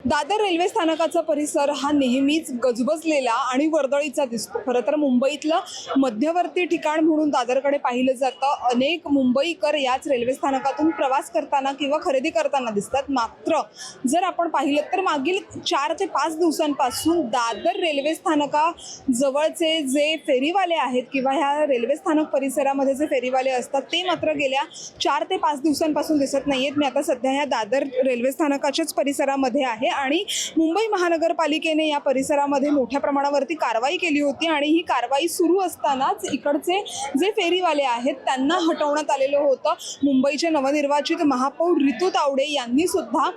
Dadar railway स्थानकाचा परिसर हा नेहमीच गजबजलेला आणि वर्दळीचा दिसतो। खरं तर मुंबईतलं मध्यवर्ती ठिकाण म्हणून दादरकडे पाहिलं जातं। अनेक मुंबईकर याच रेल्वे स्थानकातून प्रवास करताना किंवा खरेदी करताना दिसतात। मात्र जर आपण पाहिलं तर मागील 4 ते 5 दिवसांपासून दादर रेल्वे स्थानकाजवळचे जे फेरीवाले आहेत किंवा ह्या रेल्वे स्थानक परिसरामध्ये जे फेरीवाले असतात ते मात्र गेल्या 4 ते 5 दिवसांपासून दिसत नाहीयेत। मी आता सध्या ह्या दादर रेल्वे स्थानकाच्याच परिसरामध्ये आहे आणि मुंबई महानगरपालिकेने या परिसरामध्ये मोठ्या प्रमाणावरती कारवाई केली होती आणि ही कारवाई सुरू असतानाच इकडचे जे फेरीवाले आहेत त्यांना हटवण्यात आलेलं होतं। मुंबईचे नवनिर्वाचित महापौर रितू तावडे यांनी सुद्धा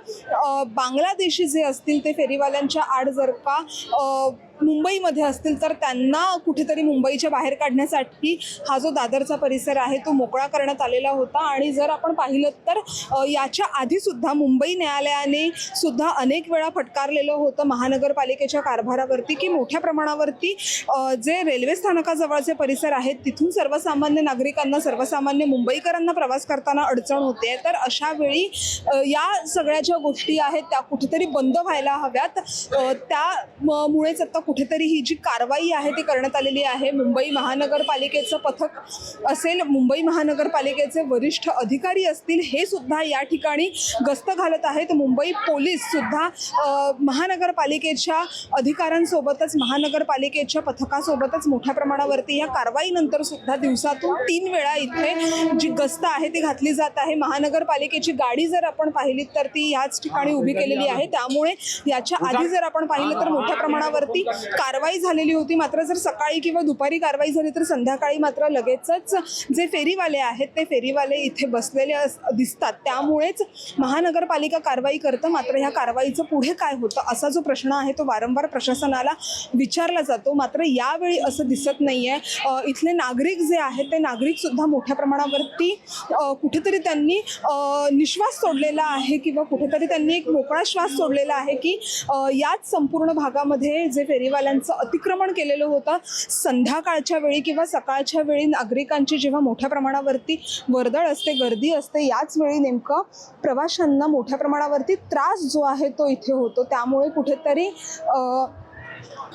बांगलादेशी जे असतील ते फेरीवाल्यांच्या आड जर का मुंबईमध्ये असतील तर त्यांना कुठेतरी मुंबईच्या बाहेर काढण्यासाठी हा जो दादरचा परिसर आहे तो मोकळा करण्यात आलेला होता। आणि जर आपण पाहिलं तर याच्या आधी सुद्धा मुंबई न्यायालयाने सुद्धा अनेक वेळा फटकारलेलं होतं महानगरपालिकेच्या कारभारावरती की मोठ्या प्रमाणावरती जे रेल्वे स्थानकाजवळचे परिसर आहेत तिथून सर्वसामान्य नागरिकांना सर्वसामान्य मुंबईकरांना प्रवास करताना अडचण होते। तर अशा वेळी या सगळ्या ज्या गोष्टी आहेत त्या कुठेतरी बंद व्हायला हव्यात। त्यामुळेच आता कुठेतरी ही जी कारवाई आहे ती करण्यात आलेली आहे। मुंबई महानगरपालिकेचं पथक असेल, मुंबई महानगरपालिकेचे वरिष्ठ अधिकारी असतील, हे सुद्धा या ठिकाणी गस्त घालत आहेत। मुंबई पोलीस सुद्धा महानगरपालिकेच्या अधिकाऱ्यांसोबतच महानगरपालिकेच्या पथकासोबतच मोठ्या प्रमाणावरती या कारवाईनंतर सुद्धा दिवसातून 3 वेळा इथे जी गस्त आहे ती घातली जात आहे। महानगरपालिकेची गाडी जर आपण पाहिली तर ती याच ठिकाणी उभी केलेली आहे। त्यामुळे याच्या आधी जर आपण पाहिलं तर मोठ्या प्रमाणावरती कारवाई झालेली होती। मात्र जर सकाळी किंवा दुपारी कारवाई झाली तर संध्याकाळी मात्र लगेचच जे फेरीवाले आहेत ते फेरीवाले इथे बसलेले दिसतात। त्यामुळेच महानगरपालिका कारवाई करतं। मात्र ह्या कारवाईचं पुढे काय होतं असा जो प्रश्न आहे तो वारंवार प्रशासनाला विचारला जातो। मात्र यावेळी असं दिसत नाहीये। इथले नागरिक जे आहेत ते नागरिक सुद्धा मोठ्या प्रमाणावरती कुठेतरी त्यांनी निश्वास सोडलेला आहे किंवा कुठेतरी त्यांनी एक मोकळा श्वास सोडलेला आहे की याच संपूर्ण भागामध्ये जे फेरीवाल्यांचं अतिक्रमण केलेलं होतं संध्याकाळच्या वेळी किंवा सकाळच्या वेळी नागरिकांची जेव्हा मोठ्या प्रमाणावरती वर्दळ असते, गर्दी असते, याच वेळी नेमकं प्रवाशांना मोठ्या प्रमाणावरती त्रास जो आहे तो इथे होतो। त्यामुळे कुठेतरी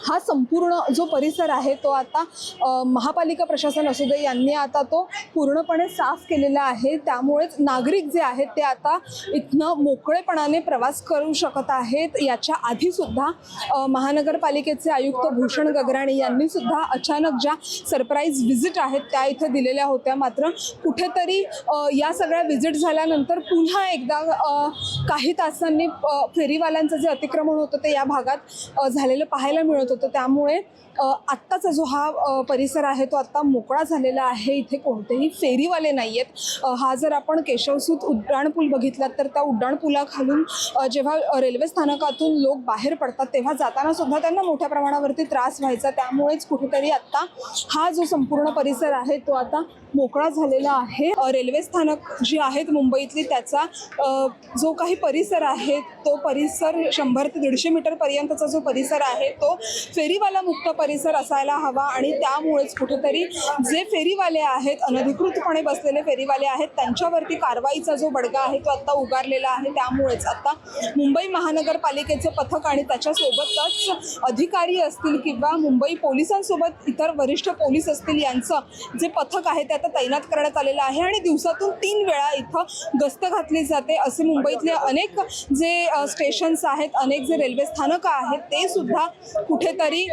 हा संपूर्ण जो परिसर आहे तो आता महापालिका प्रशासन असू दे यांनी आता तो पूर्णपणे साफ केलेला आहे। त्यामुळेच नागरिक जे आहेत ते आता इथनं मोकळेपणाने प्रवास करू शकत आहेत। याच्या आधी सुद्धा महानगरपालिकेचे आयुक्त भूषण गगराणी यांनी सुद्धा अचानक ज्या सरप्राईज व्हिजिट आहेत त्या इथे दिलेल्या होत्या। मात्र कुठेतरी या सगळ्या व्हिजिट झाल्यानंतर पुन्हा एकदा काही तासांनी फेरीवाल्यांचं जे अतिक्रमण होतं ते या भागात झालेलं पाहायला मिळत होतं। त्यामुळे आत्ताचा जो हा परिसर आहे तो आत्ता मोकळा झालेला आहे। इथे कोणतेही फेरीवाले नाही आहेत। हा जर आपण केशवसूत उड्डाणपूल बघितला तर त्या उड्डाणपुलाखालून जेव्हा रेल्वे स्थानकातून लोक बाहेर पडतात तेव्हा जाताना सुद्धा त्यांना मोठ्या प्रमाणावरती त्रास व्हायचा। त्यामुळेच कुठेतरी आत्ता हा जो संपूर्ण परिसर आहे तो आता मोकळा झालेला आहे। रेल्वे स्थानक जी आहेत मुंबईतली त्याचा जो काही परिसर आहे तो परिसर 100 ते 150 मीटरपर्यंतचा जो परिसर आहे तो फेरीवाला मुक्त परिसर असायला हवा। आणि त्यामुळेच कुठेतरी जे फेरीवाले आहेत अनधिकृतपणे बसलेले फेरीवाले आहेत त्यांच्यावरती कारवाईचा जो बडगा आहे तो आता उगारलेला आहे। त्यामुळेच आता मुंबई महानगरपालिकेचं पथक आणि त्याच्यासोबतच अधिकारी असतील किंवा मुंबई पोलिसांसोबत इतर वरिष्ठ पोलीस असतील यांचं जे पथक आहे ते आता तैनात करण्यात आलेलं आहे आणि दिवसातून 3 वेळा इथं गस्त घातली जाते। असे मुंबईतले अनेक जे स्टेशन्स आहेत, अनेक जे रेल्वे स्थानकं आहेत ते सुद्धा कुठेतरी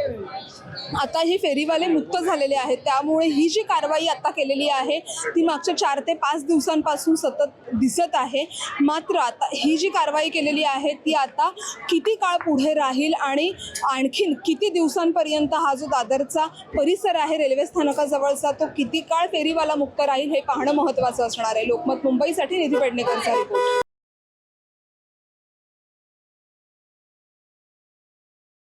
आता हे फेरीवाले मुक्त झालेले आहेत। त्यामुळे ही जी कारवाई आता केलेली आहे ती मागच्या 4 ते 5 दिवसांपासून सतत दिसत आहे। मात्र आता ही जी कारवाई केलेली आहे ती आता किती काळ पुढे राहील आणि आणखीन किती दिवसांपर्यंत हा जो दादरचा परिसर आहे रेल्वे स्थानकाजवळचा तो किती काळ फेरीवाला मुक्त राहील हे पाहणं महत्त्वाचं असणार आहे। लोकमत मुंबईसाठी निधी पेडणेकरचा रिपोर्ट।